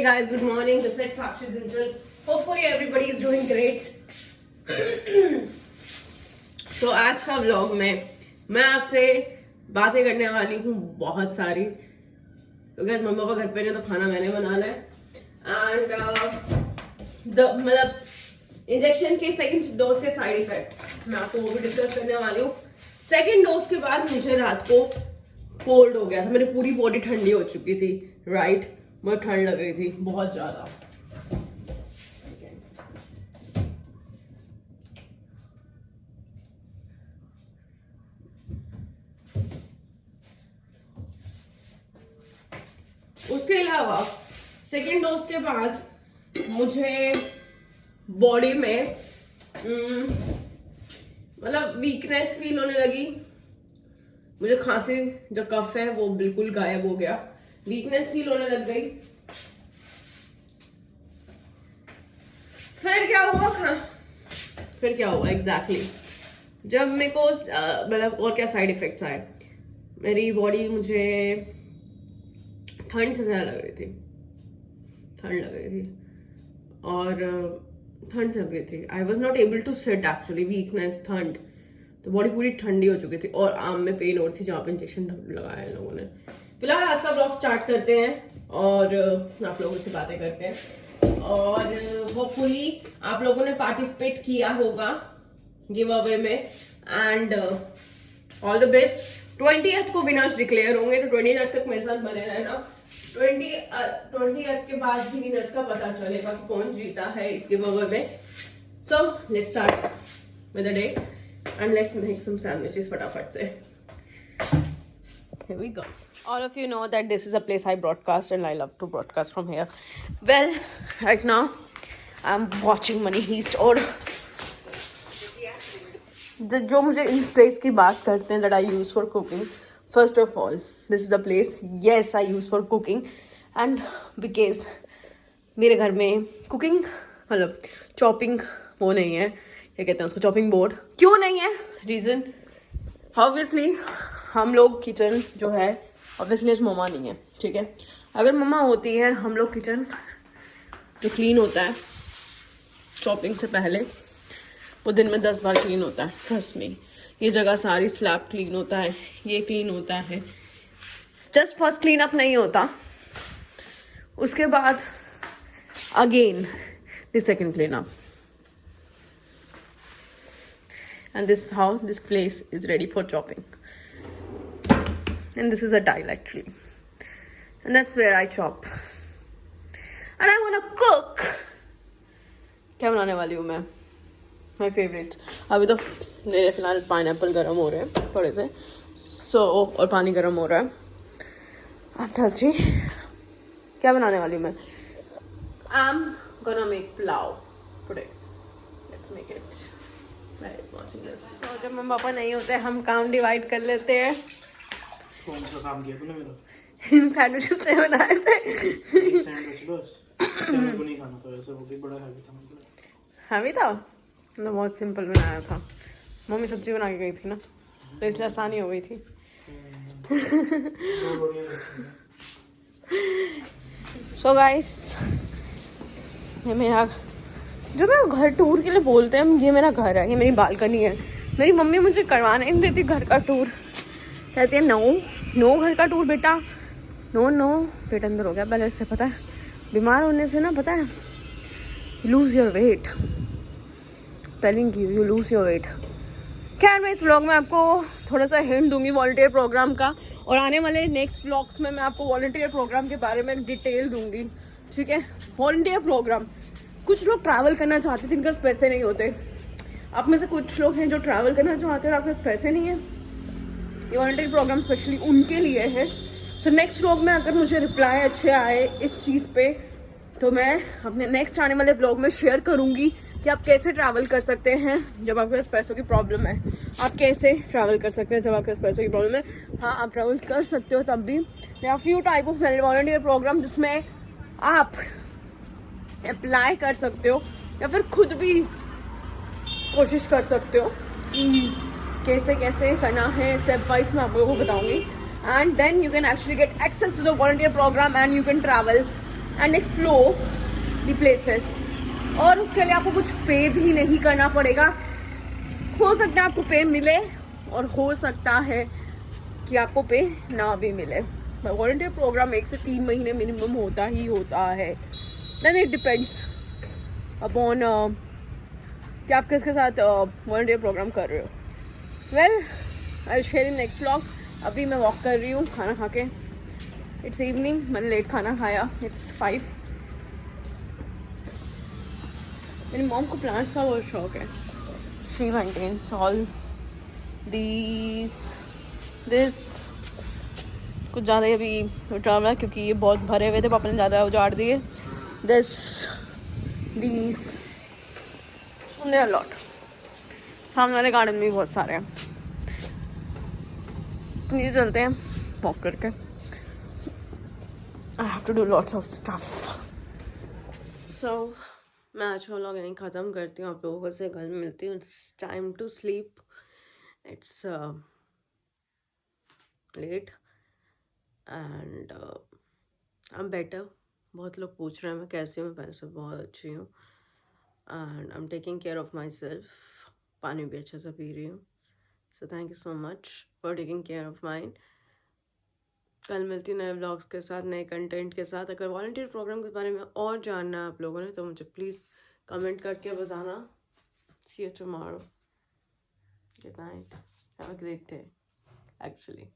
Hey guys, good morning. This is Sakshi Zinjal. Hopefully everybody is doing great. तो आज का vlog में मैं आपसे बातें करने वाली हूँ बहुत सारी. तो क्या मम्मी पापा घर पे नहीं तो खाना मैंने बनाना है. एंड मतलब इंजेक्शन के सेकंड डोज के साइड इफेक्ट्स मैं आपको वो भी डिस्कस करने वाली हूँ. सेकंड डोज के बाद मुझे रात को कोल्ड हो गया था. मेरी पूरी बॉडी ठंडी हो चुकी थी. राइट, मुझे ठंड लग रही थी बहुत ज्यादा. उसके अलावा सेकेंड डोज के बाद मुझे बॉडी में मतलब वीकनेस फील होने लगी. मुझे खांसी जो कफ है वो बिल्कुल गायब हो गया. वीकनेस फील होने लग गई. फिर क्या हुआ एग्जैक्टली जब मेरे को मतलब और क्या साइड इफेक्ट्स आए. मेरी बॉडी मुझे ठंड से ज्यादा लग रही थी. और ठंड से लग रही थी. I was not able to sit actually. Weakness, ठंड, तो बॉडी पूरी ठंडी हो चुकी थी. और आर्म में पेन और थी जहाँ पे इंजेक्शन लगाया इन लोगों ने. फिलहाल आज का ब्लॉग स्टार्ट करते हैं और आप लोगों से बातें करते हैं. और होपफुली आप लोगों ने पार्टिसिपेट किया होगा गिव अवे में. And all the best. 20th को विनर्स डिक्लेयर होंगे तो 20th तक मेरे साथ बने रहना. 20th के बाद भी विनर्स का पता चलेगा कि कौन जीता है इस गिव अवे में. So let's start with the day and let's make some sandwiches फटाफट से. Here we go. All of you know that this is a place I broadcast and I love to broadcast from here. Well, right now I'm watching Money Heist. और जो मुझे इस place की बात करते हैं that I use for cooking. First of all, this is a place yes I use for cooking and because मेरे घर में कुकिंग मतलब चॉपिंग वो नहीं है. क्या कहते हैं उसको, चॉपिंग बोर्ड. क्यों नहीं है? रीजन ऑब्वियसली हम लोग किचन जो है ऑब्वियसली आज मम्मा नहीं है. ठीक है, अगर मम्मा होती है हम लोग किचन जो क्लीन होता है चॉपिंग से पहले वो दिन में 10 बार क्लीन होता है. ट्रस्ट में, ये जगह सारी स्लैब क्लीन होता है, ये क्लीन होता है. जस्ट फर्स्ट क्लीन अप नहीं होता, उसके बाद again the second clean up. And this is how this place is ready for chopping. And this is a tile actually. And that's where I chop. And I want to cook. क्या बनाने वाली हूँ मैं? My favorite. अभी तो मेरे फिलहाल pineapple गर्म हो रहे हैं थोड़े से. और पानी गर्म हो रहा है. I'm thirsty. क्या बनाने वाली हूँ मैं? I'm gonna make pulao today. Let's make it. तो जब मम्मी पापा नहीं होते हम काम डिवाइड कर लेते हैं. कौन सा काम किया तूने मेरा? इन सैंडविचेस ने बनाए थे. सैंडविच बस. तेरे को नहीं खाना था वैसे, वो भी बड़ा हैवी था मतलब. हैवी था मतलब बहुत सिंपल बनाया था. मम्मी सब्जी बना के गई थी ना तो इसलिए आसानी हो गई थी. सो गाइस, ये मेरा जो मेरा घर टूर के लिए बोलते हैं, ये मेरा घर है, ये मेरी बालकनी है. मेरी मम्मी मुझे करवाने नहीं देती घर का टूर. कहती है नो घर का टूर बेटा. नो पेट अंदर हो गया पहले से. पता है बीमार होने से ना, पता है lose your weight. Telling you lose your weight. खैर मैं इस व्लॉग में आपको थोड़ा सा हिंट दूंगी वॉलंटियर प्रोग्राम का. और आने वाले नेक्स्ट व्लॉग्स में मैं आपको वॉलंटियर प्रोग्राम के बारे में डिटेल दूंगी. ठीक है, वॉलंटियर प्रोग्राम. कुछ लोग ट्रैवल करना चाहते हैं जिनके पास पैसे नहीं होते. आप में से कुछ लोग हैं जो ट्रैवल करना चाहते हैं और आपके पास पैसे नहीं है. ये वॉलंटियर प्रोग्राम स्पेशली उनके लिए है. सो नेक्स्ट व्लॉग में अगर मुझे रिप्लाई अच्छे आए इस चीज़ पे तो मैं अपने नेक्स्ट आने वाले व्लॉग में शेयर करूँगी कि आप कैसे ट्रैवल कर सकते हैं जब आपके पास पैसों की प्रॉब्लम है. आप कैसे ट्रैवल कर सकते हैं जब आपके पास पैसों की प्रॉब्लम है. हाँ, आप ट्रैवल कर सकते हो तब भी. There are few type of volunteer program जिसमें आप अप्लाई कर सकते हो या फिर खुद भी कोशिश कर सकते हो कि कैसे कैसे करना है. स्टेप वाइज मैं आप लोगों को बताऊंगी. and then you can actually get access to the volunteer program and you can travel and explore the places. और उसके लिए आपको कुछ पे भी नहीं करना पड़ेगा। हो सकता है आपको पे मिले और हो सकता है कि आपको पे ना भी मिले। वॉलंटियर प्रोग्राम 1 से 3 महीने मिनिमम होता ही होता है। देन इट डिपेंड्स अपॉन कि आप किसके साथ वॉलंटियर प्रोग्राम कर रहे हो। Well I share in next vlog. अभी मैं वॉक कर रही हूँ खाना खा के। इट्स इवनिंग, मैंने लेट खाना खाया। इट्स 5। मेरी मॉम को प्लांट्स का बहुत शौक है। शी मेंटेन्स ऑल दिस कुछ ज़्यादा ही अभी उठाना है क्योंकि ये बहुत भरे हुए थे, पापा ने ज़्यादा उजाड़ दिए। दीस लॉट। सामने वाले गार्डन में भी बहुत सारे हैं। नीचे चलते हैं वॉक करके। I have to do lots of stuff. So मैं आज का व्लॉग यहीं ख़त्म करती हूँ। आप लोगों से कल मिलती हूँ। It's time to sleep. It's late and I am better. बहुत लोग पूछ रहे हैं मैं कैसी हूँ। मैं पहले से बहुत अच्छी हूँ and I am taking care of my self. पानी भी अच्छे से पी रही हूँ। So thank you so much for taking care of mine. कल मिलती हूँ नए व्लॉग्स के साथ, नए कंटेंट के साथ। अगर वॉलंटियर प्रोग्राम के बारे में और जानना है आप लोगों ने तो मुझे प्लीज़ कमेंट करके बताना। See you tomorrow. Good night. Have a great day actually.